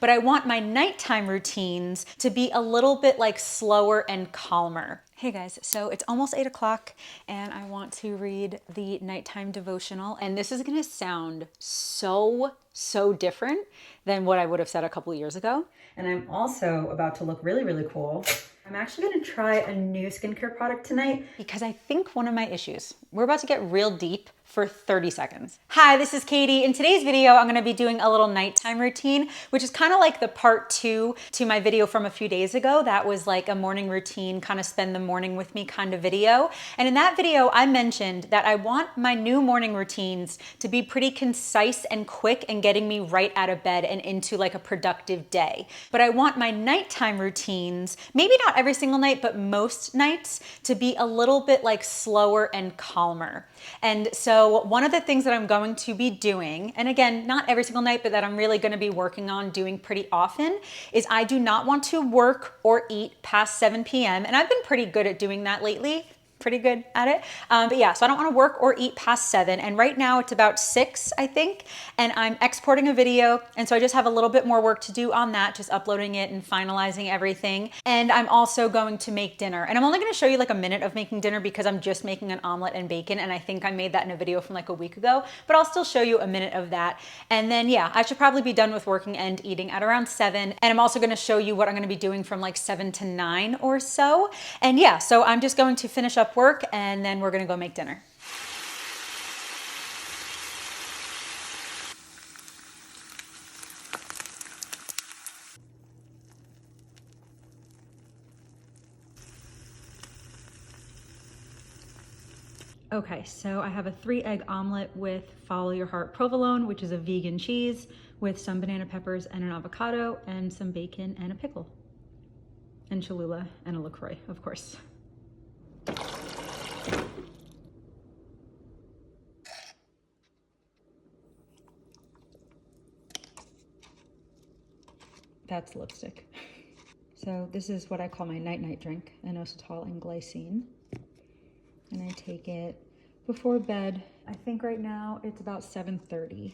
but I want my nighttime routines to be a little bit like slower and calmer. Hey guys, so it's almost 8 o'clock and I want to read the nighttime devotional. And this is gonna sound so different than what I would have said a couple of years ago. And I'm also about to look really cool. I'm actually gonna try a new skincare product tonight because I think one of my issues, we're about to get real deep for 30 seconds. Hi, this is Katie. In today's video, I'm gonna be doing a little nighttime routine, which is kind of like the part 2 to my video from a few days ago. That was like a morning routine, kind of spend the morning with me kind of video. And in that video, I mentioned that I want my new morning routines to be pretty concise and quick and getting me right out of bed and into like a productive day. But I want my nighttime routines, maybe not every single night, but most nights, to be a little bit like slower and calmer. And so one of the things that I'm going to be doing, and again, not every single night, but that I'm really going to be working on doing pretty often, is I do not want to work or eat past 7 p.m. And I've been pretty good at doing that lately. Pretty good at it. But yeah, so I don't want to work or eat past 7. And right now it's about 6, I think. And I'm exporting a video. And so I just have a little bit more work to do on that, just uploading it and finalizing everything. And I'm also going to make dinner. And I'm only going to show you like a minute of making dinner because I'm just making an omelet and bacon. And I think I made that in a video from like a week ago, but I'll still show you a minute of that. And then yeah, I should probably be done with working and eating at around 7. And I'm also going to show you what I'm going to be doing from like 7 to 9 or so. And yeah, so I'm just going to finish up work and then we're gonna go make dinner. Okay, so I have a 3-egg omelet with Follow Your Heart provolone, which is a vegan cheese, with some banana peppers and an avocado and some bacon and a pickle. And Cholula and a LaCroix, of course. That's lipstick. So this is what I call my night-night drink, inositol and glycine. And I take it before bed. I think right now it's about 7:30.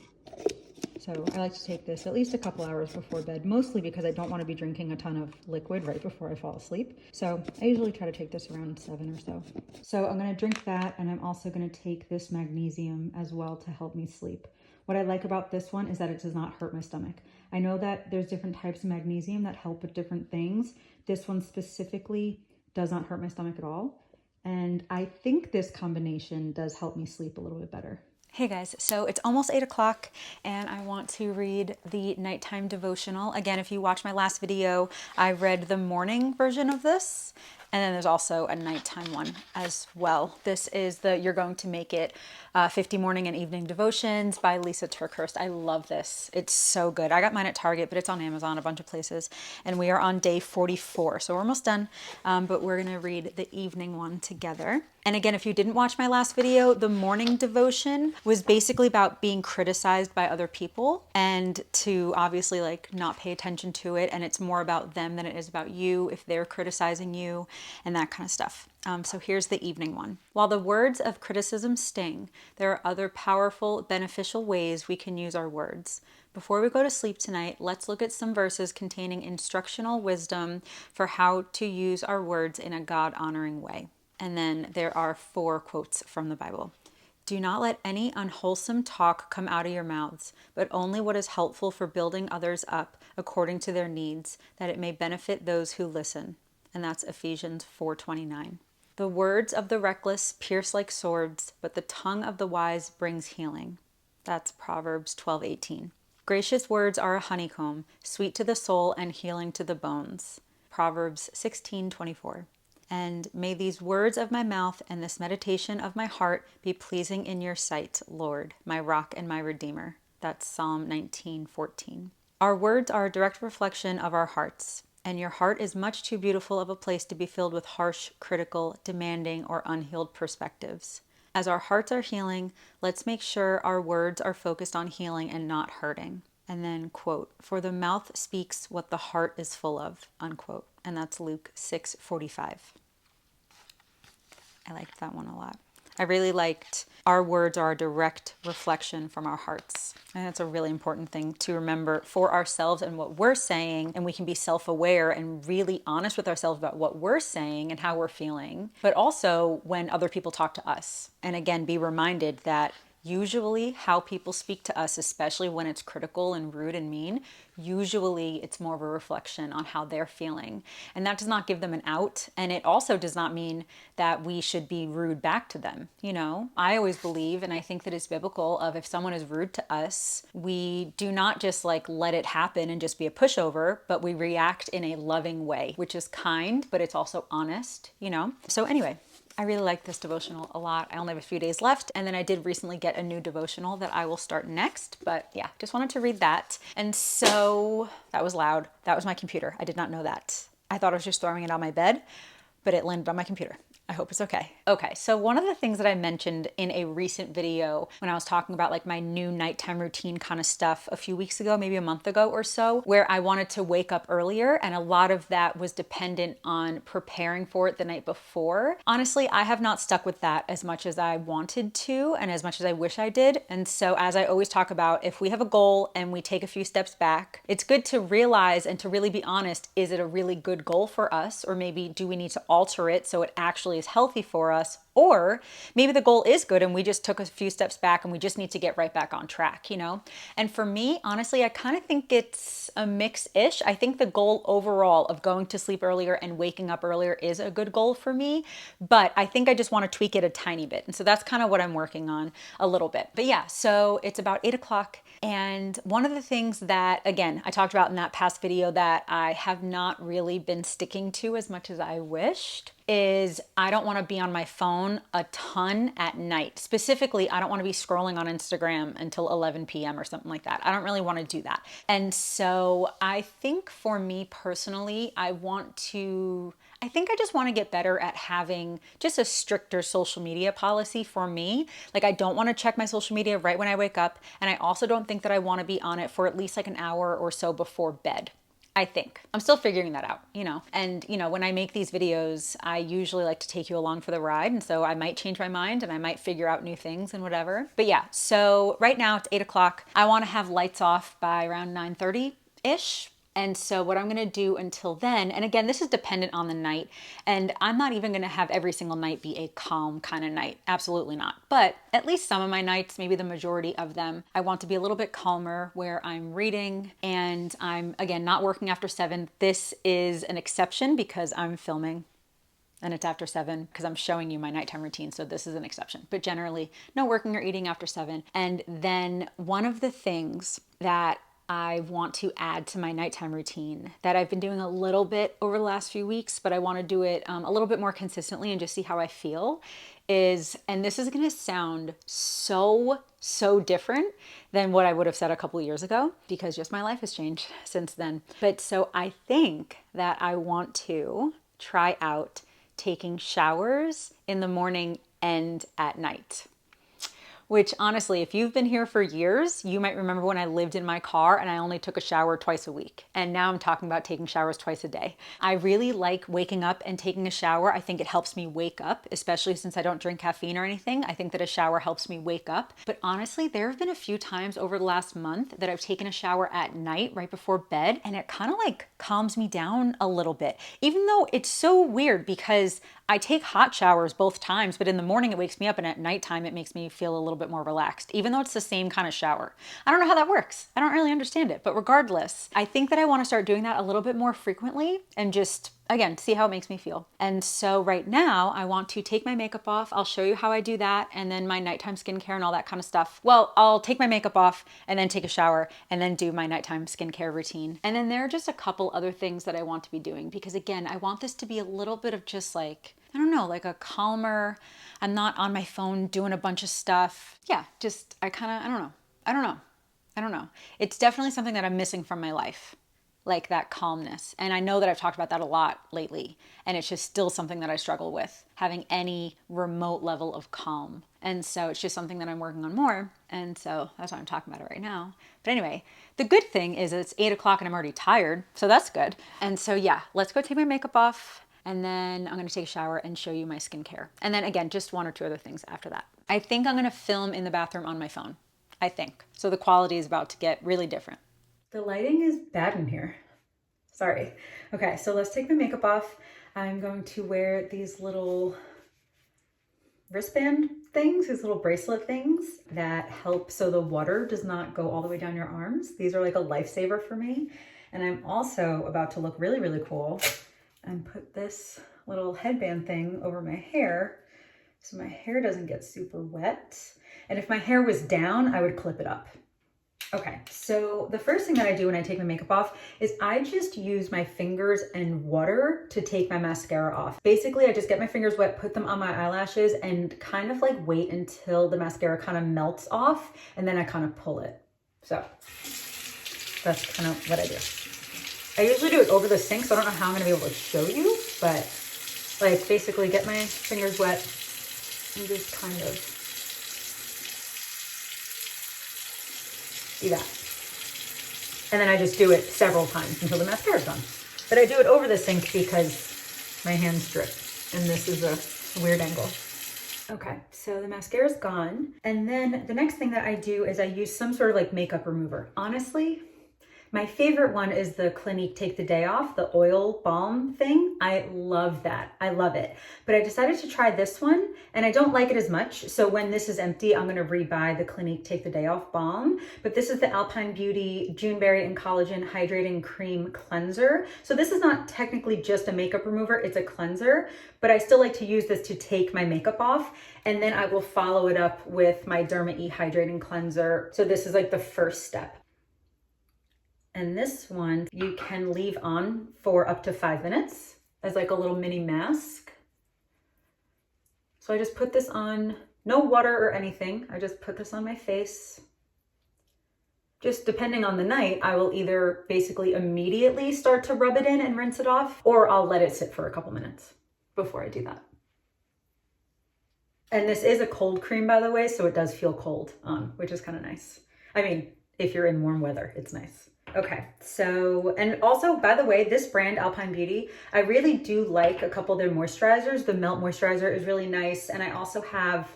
So I like to take this at least a couple hours before bed, mostly because I don't want to be drinking a ton of liquid right before I fall asleep. So I usually try to take this around 7 or so. So I'm going to drink that, and I'm also going to take this magnesium as well to help me sleep. What I like about this one is that it does not hurt my stomach. I know that there's different types of magnesium that help with different things. This one specifically does not hurt my stomach at all. And I think this combination does help me sleep a little bit better. Hey guys, so it's almost 8 o'clock and I want to read the nighttime devotional. Again, if you watch my last video, I read the morning version of this. And then there's also a nighttime one as well. This is the You're Going to Make It 50 Morning and Evening Devotions by Lisa Turkhurst. I love this. It's so good. I got mine at Target, but it's on Amazon, a bunch of places. And we are on day 44, so we're almost done. But we're going to read the evening one together. And again, if you didn't watch my last video, the morning devotion was basically about being criticized by other people and to obviously like not pay attention to it. And it's more about them than it is about you if they're criticizing you and that kind of stuff. So here's the evening one. While the words of criticism sting, there are other powerful, beneficial ways we can use our words. Before we go to sleep tonight, let's look at some verses containing instructional wisdom for how to use our words in a God-honoring way. And then there are 4 quotes from the Bible. Do not let any unwholesome talk come out of your mouths, but only what is helpful for building others up according to their needs, that it may benefit those who listen. And that's Ephesians 4:29. The words of the reckless pierce like swords, but the tongue of the wise brings healing. That's Proverbs 12:18. Gracious words are a honeycomb, sweet to the soul and healing to the bones. Proverbs 16:24. And may these words of my mouth and this meditation of my heart be pleasing in your sight, Lord, my rock and my redeemer. That's Psalm 19:14. Our words are a direct reflection of our hearts, and your heart is much too beautiful of a place to be filled with harsh, critical, demanding, or unhealed perspectives. As our hearts are healing, let's make sure our words are focused on healing and not hurting. And then, quote, for the mouth speaks what the heart is full of, unquote. And that's Luke 6:45. I liked that one a lot. I really liked our words are a direct reflection from our hearts. And that's a really important thing to remember for ourselves and what we're saying. And we can be self-aware and really honest with ourselves about what we're saying and how we're feeling, but also when other people talk to us. And again, be reminded that usually how people speak to us, especially when it's critical and rude and mean, usually it's more of a reflection on how they're feeling. And that does not give them an out. And it also does not mean that we should be rude back to them. You know, I always believe, and I think that it's biblical, of if someone is rude to us, we do not just like let it happen and just be a pushover, but we react in a loving way, which is kind, but it's also honest, you know? So anyway, I really like this devotional a lot. I only have a few days left, and then I did recently get a new devotional that I will start next, but yeah, just wanted to read that. And so that was loud. That was my computer. I did not know that. I thought I was just throwing it on my bed, but it landed on my computer. I hope it's okay. Okay, so one of the things that I mentioned in a recent video when I was talking about like my new nighttime routine kind of stuff a few weeks ago, maybe a month ago or so, where I wanted to wake up earlier, and a lot of that was dependent on preparing for it the night before. Honestly, I have not stuck with that as much as I wanted to and as much as I wish I did. And so as I always talk about, if we have a goal and we take a few steps back, it's good to realize and to really be honest, is it a really good goal for us? Or maybe do we need to alter it so it actually is healthy for us? Or maybe the goal is good and we just took a few steps back and we just need to get right back on track, you know? And for me, honestly, I kind of think it's a mix-ish. I think the goal overall of going to sleep earlier and waking up earlier is a good goal for me, but I think I just want to tweak it a tiny bit. And so that's kind of what I'm working on a little bit. But yeah, so it's about 8 o'clock. And one of the things that, again, I talked about in that past video that I have not really been sticking to as much as I wished is I don't want to be on my phone a ton at night. Specifically, I don't want to be scrolling on Instagram until 11 p.m. or something like that. I don't really want to do that. And so I think for me personally, I think I just want to get better at having just a stricter social media policy for me. Like I don't want to check my social media right when I wake up. And I also don't think that I want to be on it for at least like an hour or so before bed. I think. I'm still figuring that out, you know. And, you know, when I make these videos, I usually like to take you along for the ride. And so I might change my mind and I might figure out new things and whatever. But yeah, so right now it's 8 o'clock. I want to have lights off by around 9:30-ish. And so what I'm going to do until then, and again, this is dependent on the night, and I'm not even going to have every single night be a calm kind of night. Absolutely not. But at least some of my nights, maybe the majority of them, I want to be a little bit calmer where I'm reading and I'm, again, not working after 7. This is an exception because I'm filming and it's after 7 because I'm showing you my nighttime routine. So this is an exception, but generally no working or eating after 7. And then one of the things that I want to add to my nighttime routine that I've been doing a little bit over the last few weeks, but I want to do it a little bit more consistently and just see how I feel is, and this is going to sound so different than what I would have said a couple of years ago because just my life has changed since then. But so I think that I want to try out taking showers in the morning and at night. Which honestly, if you've been here for years, you might remember when I lived in my car and I only took a shower twice a week. And now I'm talking about taking showers twice a day. I really like waking up and taking a shower. I think it helps me wake up, especially since I don't drink caffeine or anything. I think that a shower helps me wake up. But honestly, there have been a few times over the last month that I've taken a shower at night right before bed, and it kind of like calms me down a little bit. Even though it's so weird because I take hot showers both times, but in the morning it wakes me up and at nighttime it makes me feel a little bit more relaxed, even though it's the same kind of shower. I don't know how that works. I don't really understand it, but regardless, I think that I want to start doing that a little bit more frequently and just, again, see how it makes me feel. And so right now I want to take my makeup off. I'll show you how I do that and then my nighttime skincare and all that kind of stuff. Well, I'll take my makeup off and then take a shower and then do my nighttime skincare routine. And then there are just a couple other things that I want to be doing because again, I want this to be a little bit of just like, I don't know, like a calmer, I'm not on my phone doing a bunch of stuff. Yeah, just, I don't know. It's definitely something that I'm missing from my life, like that calmness. And I know that I've talked about that a lot lately, and it's just still something that I struggle with, having any remote level of calm. And so it's just something that I'm working on more. And so that's why I'm talking about it right now. But anyway, the good thing is it's 8 o'clock and I'm already tired. So that's good. And so yeah, let's go take my makeup off. And then I'm gonna take a shower and show you my skincare. And then again, just one or two other things after that. I think I'm gonna film in the bathroom on my phone. I think. So the quality is about to get really different. The lighting is bad in here. Sorry. Okay, so let's take my makeup off. I'm going to wear these little wristband things, these little bracelet things that help so the water does not go all the way down your arms. These are like a lifesaver for me. And I'm also about to look really, really cool and put this little headband thing over my hair so my hair doesn't get super wet. And if my hair was down, I would clip it up. Okay, so the first thing that I do when I take my makeup off is I just use my fingers and water to take my mascara off. Basically, I just get my fingers wet, put them on my eyelashes, and kind of like wait until the mascara kind of melts off, and then I kind of pull it. So that's kind of what I do. I usually do it over the sink, so I don't know how I'm gonna be able to show you, but like basically get my fingers wet and just kind of do that. And then I just do it several times until the mascara is done. But I do it over the sink because my hands drip and this is a weird angle. Okay, so the mascara is gone. And then the next thing that I do is I use some sort of like makeup remover. Honestly, my favorite one is the Clinique Take the Day Off, the oil balm thing. I love that. I love it. But I decided to try this one and I don't like it as much. So when this is empty, I'm going to rebuy the Clinique Take the Day Off balm. But this is the Alpine Beauty Juneberry and Collagen Hydrating Cream Cleanser. So this is not technically just a makeup remover. It's a cleanser, but I still like to use this to take my makeup off. And then I will follow it up with my Derma E Hydrating Cleanser. So this is like the first step. And this one you can leave on for up to 5 minutes as like a little mini mask. So I just put this on, no water or anything. I just put this on my face. Just depending on the night, I will either basically immediately start to rub it in and rinse it off, or I'll let it sit for a couple minutes before I do that. And this is a cold cream, by the way, so it does feel cold on, which is kind of nice. I mean, if you're in warm weather, it's nice. Okay, so, and also, by the way, this brand, Alpine Beauty, I really do like a couple of their moisturizers. The Melt Moisturizer is really nice, and I also have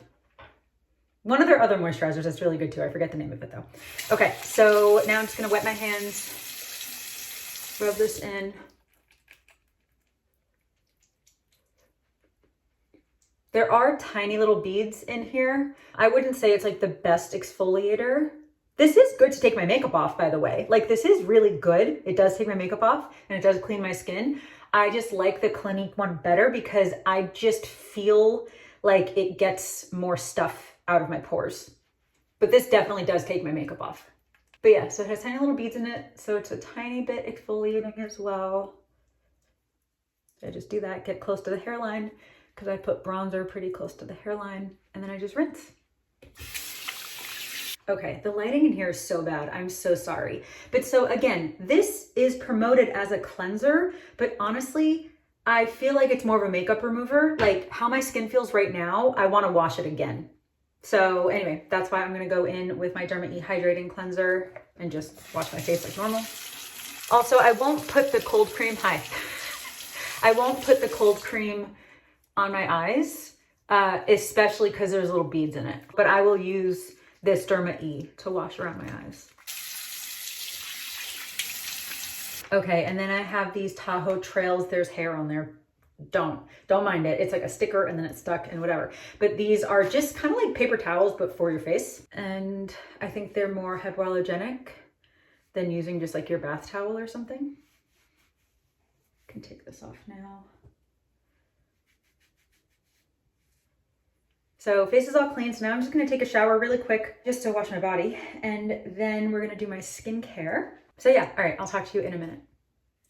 one of their other moisturizers that's really good too. I forget the name of it though. Okay, so now I'm just gonna wet my hands, rub this in. There are tiny little beads in here. I wouldn't say it's like the best exfoliator. This is good to take my makeup off, by the way. Like this is really good. It does take my makeup off and it does clean my skin. I just like the Clinique one better because I just feel like it gets more stuff out of my pores. But this definitely does take my makeup off. But yeah, so it has tiny little beads in it. So it's a tiny bit exfoliating as well. So I just do that, get close to the hairline because I put bronzer pretty close to the hairline and then I just rinse. Okay, the lighting in here is so bad. I'm so sorry. But so again, this is promoted as a cleanser, but honestly, I feel like it's more of a makeup remover. Like how my skin feels right now, I want to wash it again. So anyway, that's why I'm going to go in with my Derma E Hydrating Cleanser and just wash my face like normal. Also, I won't put the cold cream, I won't put the cold cream on my eyes, especially because there's little beads in it. But I will use this Derma E to wash around my eyes. Okay, and then I have these Tahoe Trails. There's hair on there. Don't mind it. It's like a sticker and then it's stuck and whatever. But these are just kind of like paper towels, but for your face. And I think they're more hypoallergenic than using just like your bath towel or something. I can take this off now. So face is all clean, so now I'm just gonna take a shower really quick just to wash my body, and then we're gonna do my skincare. So yeah, all right, I'll talk to you in a minute.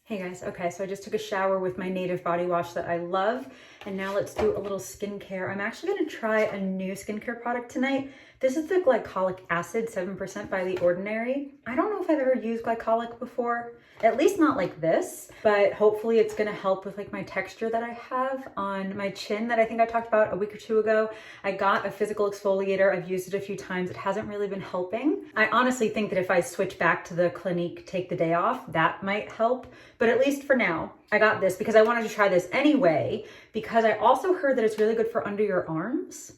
Hey guys, okay, so I just took a shower with my Native body wash that I love, and now let's do a little skincare. I'm actually gonna try a new skincare product tonight This is the glycolic acid, 7% by The Ordinary. I don't know if I've ever used glycolic before, at least not like this, but hopefully it's gonna help with like my texture that I have on my chin that I think I talked about a week or two ago. I got a physical exfoliator. I've used it a few times. It hasn't really been helping. I honestly think that if I switch back to the Clinique Take the Day Off, that might help. But at least for now, I got this because I wanted to try this anyway, because I also heard that it's really good for under your arms.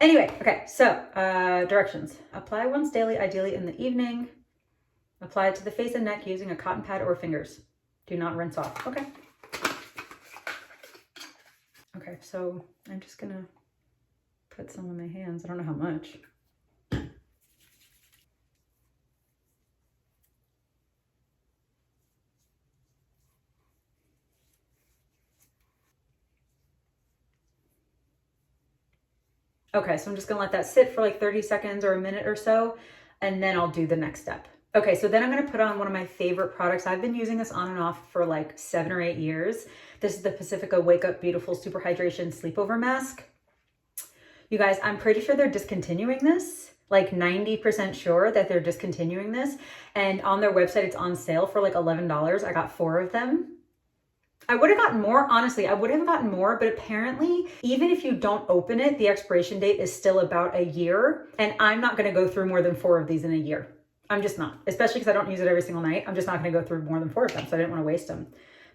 Anyway, okay, so directions. Apply once daily, ideally in the evening. Apply it to the face and neck using a cotton pad or fingers. Do not rinse off. Okay. Okay, so I'm just gonna put some on my hands. I don't know how much. Okay, so I'm just gonna let that sit for like 30 seconds or a minute or so, and then I'll do the next step. Okay, so then I'm gonna put on one of my favorite products. I've been using this on and off for like 7 or 8 years. This is the Pacifica Wake Up Beautiful Super Hydration Sleepover Mask. You guys, I'm pretty sure they're discontinuing this. Like 90% sure that they're discontinuing this. And on their website, it's on sale for like $11. I got 4 of them. I would have gotten more, honestly, I would have gotten more, but apparently, even if you don't open it, the expiration date is still about a year. And I'm not gonna go through more than 4 of these in a year. I'm just not, especially because I don't use it every single night. I'm just not gonna go through more than 4 of them, so I didn't wanna waste them.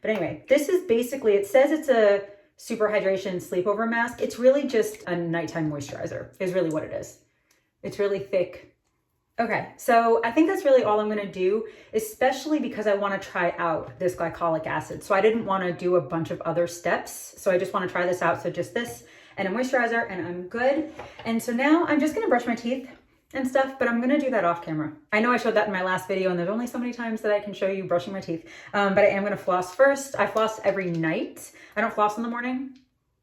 But anyway, this is basically, it says it's a super hydration sleepover mask. It's really just a nighttime moisturizer, is really what it is. It's really thick. Okay, so I think that's really all I'm gonna do, especially because I wanna try out this glycolic acid. So I didn't wanna do a bunch of other steps. So I just wanna try this out. So just this and a moisturizer and I'm good. And so now I'm just gonna brush my teeth and stuff, but I'm gonna do that off camera. I know I showed that in my last video and there's only so many times that I can show you brushing my teeth, but I am gonna floss first. I floss every night. I don't floss in the morning.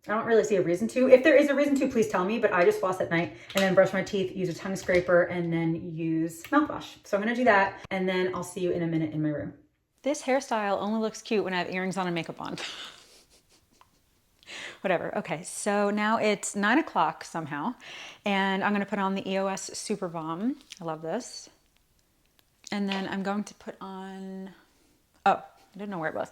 I don't really see a reason to. If there is a reason to, please tell me, but I just floss at night and then brush my teeth, use a tongue scraper, and then use mouthwash. So I'm gonna do that, and then I'll see you in a minute in my room. This hairstyle only looks cute when I have earrings on and makeup on. Whatever. Okay, so now it's 9 o'clock somehow, and I'm gonna put on the EOS Super Balm. I love this. And then I'm going to put on, oh, I didn't know where it was.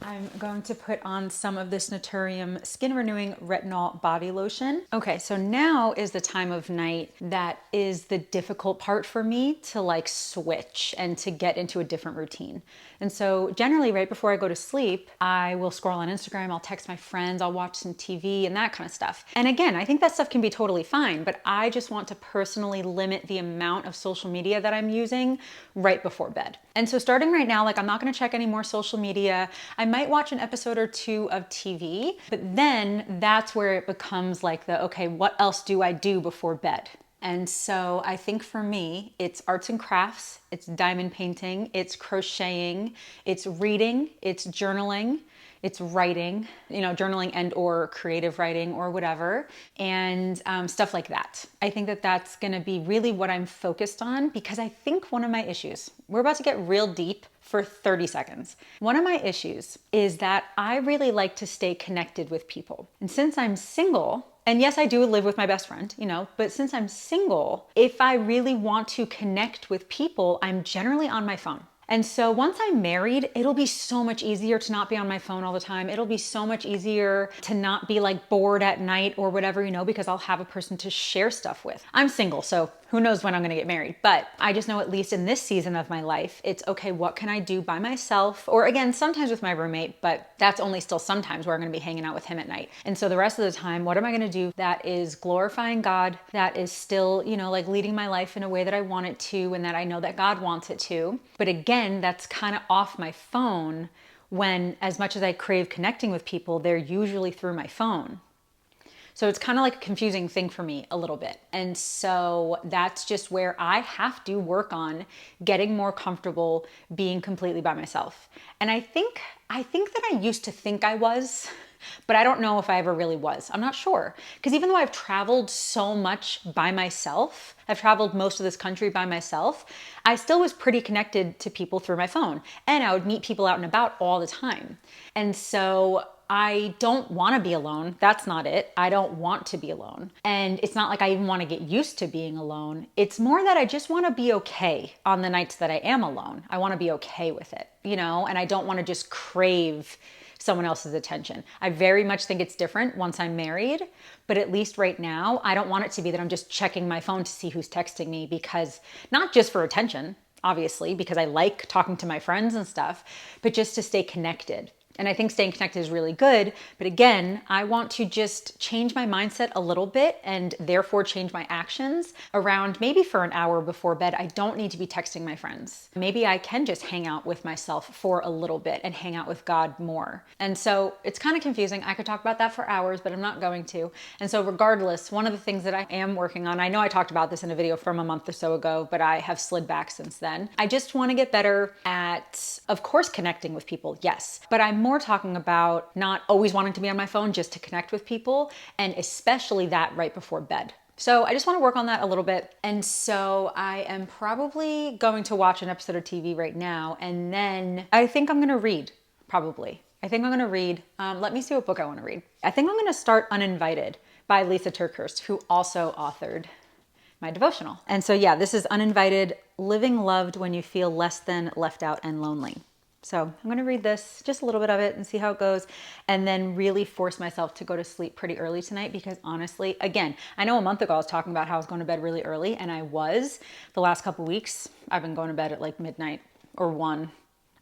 I'm going to put on some of this Naturium Skin Renewing Retinol Body Lotion. Okay, so now is the time of night that is the difficult part for me to like switch and to get into a different routine. And so generally right before I go to sleep, I will scroll on Instagram, I'll text my friends, I'll watch some TV and that kind of stuff. And again, I think that stuff can be totally fine, but I just want to personally limit the amount of social media that I'm using right before bed. And so starting right now, like I'm not gonna check any more social media. I might watch an episode or 2 of TV, but then that's where it becomes like the, okay, what else do I do before bed? And so I think for me, it's arts and crafts, it's diamond painting, it's crocheting, it's reading, it's journaling, it's writing, you know, journaling and or creative writing or whatever, and stuff like that. I think that that's gonna be really what I'm focused on, because I think one of my issues, we're about to get real deep for 30 seconds. One of my issues is that I really like to stay connected with people. And since I'm single, and yes, I do live with my best friend, you know, but since I'm single, if I really want to connect with people, I'm generally on my phone. And so once I'm married, it'll be so much easier to not be on my phone all the time. It'll be so much easier to not be like bored at night or whatever, you know, because I'll have a person to share stuff with. I'm single, so who knows when I'm gonna get married, but I just know at least in this season of my life, it's okay, what can I do by myself? Or again, sometimes with my roommate, but that's only still sometimes where I'm gonna be hanging out with him at night. And so the rest of the time, what am I gonna do that is glorifying God, that is still, you know, like leading my life in a way that I want it to and that I know that God wants it to. But again, that's kind of off my phone when, as much as I crave connecting with people, they're usually through my phone. So it's kind of like a confusing thing for me a little bit. And so that's just where I have to work on getting more comfortable being completely by myself. And I think that I used to think I was, but I don't know if I ever really was. I'm not sure. Because even though I've traveled so much by myself, I've traveled most of this country by myself, I still was pretty connected to people through my phone. And I would meet people out and about all the time. And so I don't want to be alone. That's not it. I don't want to be alone. And it's not like I even want to get used to being alone. It's more that I just want to be okay on the nights that I am alone. I want to be okay with it, you know, and I don't want to just crave someone else's attention. I very much think it's different once I'm married, but at least right now, I don't want it to be that I'm just checking my phone to see who's texting me, because not just for attention, obviously, because I like talking to my friends and stuff, but just to stay connected. And I think staying connected is really good. But again, I want to just change my mindset a little bit and therefore change my actions around maybe for an hour before bed. I don't need to be texting my friends. Maybe I can just hang out with myself for a little bit and hang out with God more. And so it's kind of confusing. I could talk about that for hours, but I'm not going to. And so regardless, one of the things that I am working on, I know I talked about this in a video from a month or so ago, but I have slid back since then. I just want to get better at, of course, connecting with people. Yes. But I'm more talking about not always wanting to be on my phone just to connect with people, and especially that right before bed. So I just want to work on that a little bit. And so I am probably going to watch an episode of TV right now, and then I think I'm going to read, probably. I think I'm going to read. Let me see what book I want to read. I think I'm going to start Uninvited by Lisa TerKeurst, who also authored my devotional. And so yeah, this is Uninvited, Living Loved When You Feel Less Than, Left Out, and Lonely. So I'm going to read this, just a little bit of it, and see how it goes, and then really force myself to go to sleep pretty early tonight, because honestly, again, I know a month ago I was talking about how I was going to bed really early, and I was. The last couple weeks, I've been going to bed at like midnight or 1.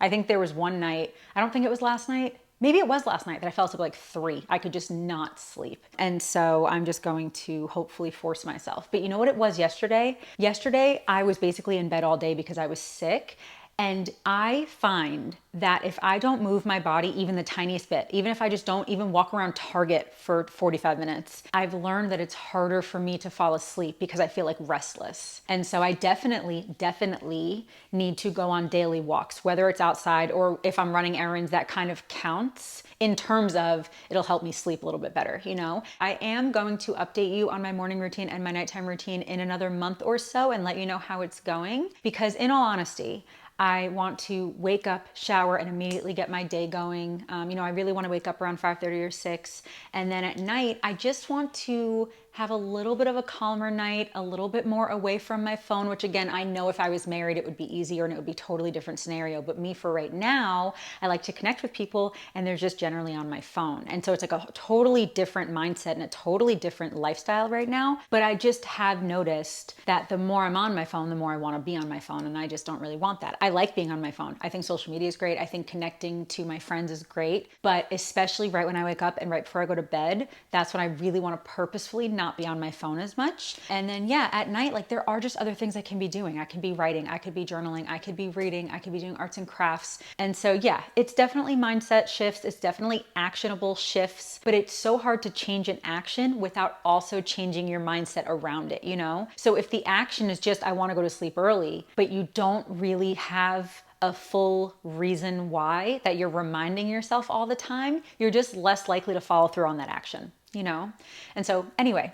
I think there was one night, I don't think it was last night, maybe it was last night, that I fell asleep at like 3. I could just not sleep. And so I'm just going to hopefully force myself. But you know what it was yesterday? Yesterday, I was basically in bed all day because I was sick. And I find that if I don't move my body even the tiniest bit, even if I just don't even walk around Target for 45 minutes, I've learned that it's harder for me to fall asleep because I feel like restless. And so I definitely need to go on daily walks, whether it's outside or if I'm running errands, that kind of counts in terms of it'll help me sleep a little bit better, you know? I am going to update you on my morning routine and my nighttime routine in another month or so and let you know how it's going, because in all honesty, I want to wake up, shower, and immediately get my day going. I really want to wake up around 5:30 or 6. And then at night, I just want to have a little bit of a calmer night, a little bit more away from my phone, which again, I know if I was married, it would be easier and it would be a totally different scenario. But me, for right now, I like to connect with people and they're just generally on my phone. And so it's like a totally different mindset and a totally different lifestyle right now. But I just have noticed that the more I'm on my phone, the more I want to be on my phone. And I just don't really want that. I like being on my phone. I think social media is great. I think connecting to my friends is great. But especially right when I wake up and right before I go to bed, that's when I really want to purposefully not be on my phone as much. And then yeah, at night, like there are just other things I can be doing. I can be writing, I could be journaling, I could be reading, I could be doing arts and crafts. And so yeah, it's definitely mindset shifts. It's definitely actionable shifts, but it's so hard to change an action without also changing your mindset around it, you know? So if the action is just, I want to go to sleep early, but you don't really have a full reason why that you're reminding yourself all the time, you're just less likely to follow through on that action, you know? And so anyway,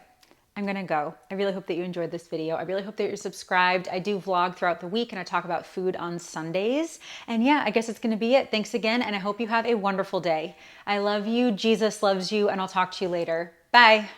I'm gonna go. I really hope that you enjoyed this video. I really hope that you're subscribed. I do vlog throughout the week and I talk about food on Sundays. And yeah, I guess it's gonna be it. Thanks again, and I hope you have a wonderful day. I love you, Jesus loves you, and I'll talk to you later. Bye.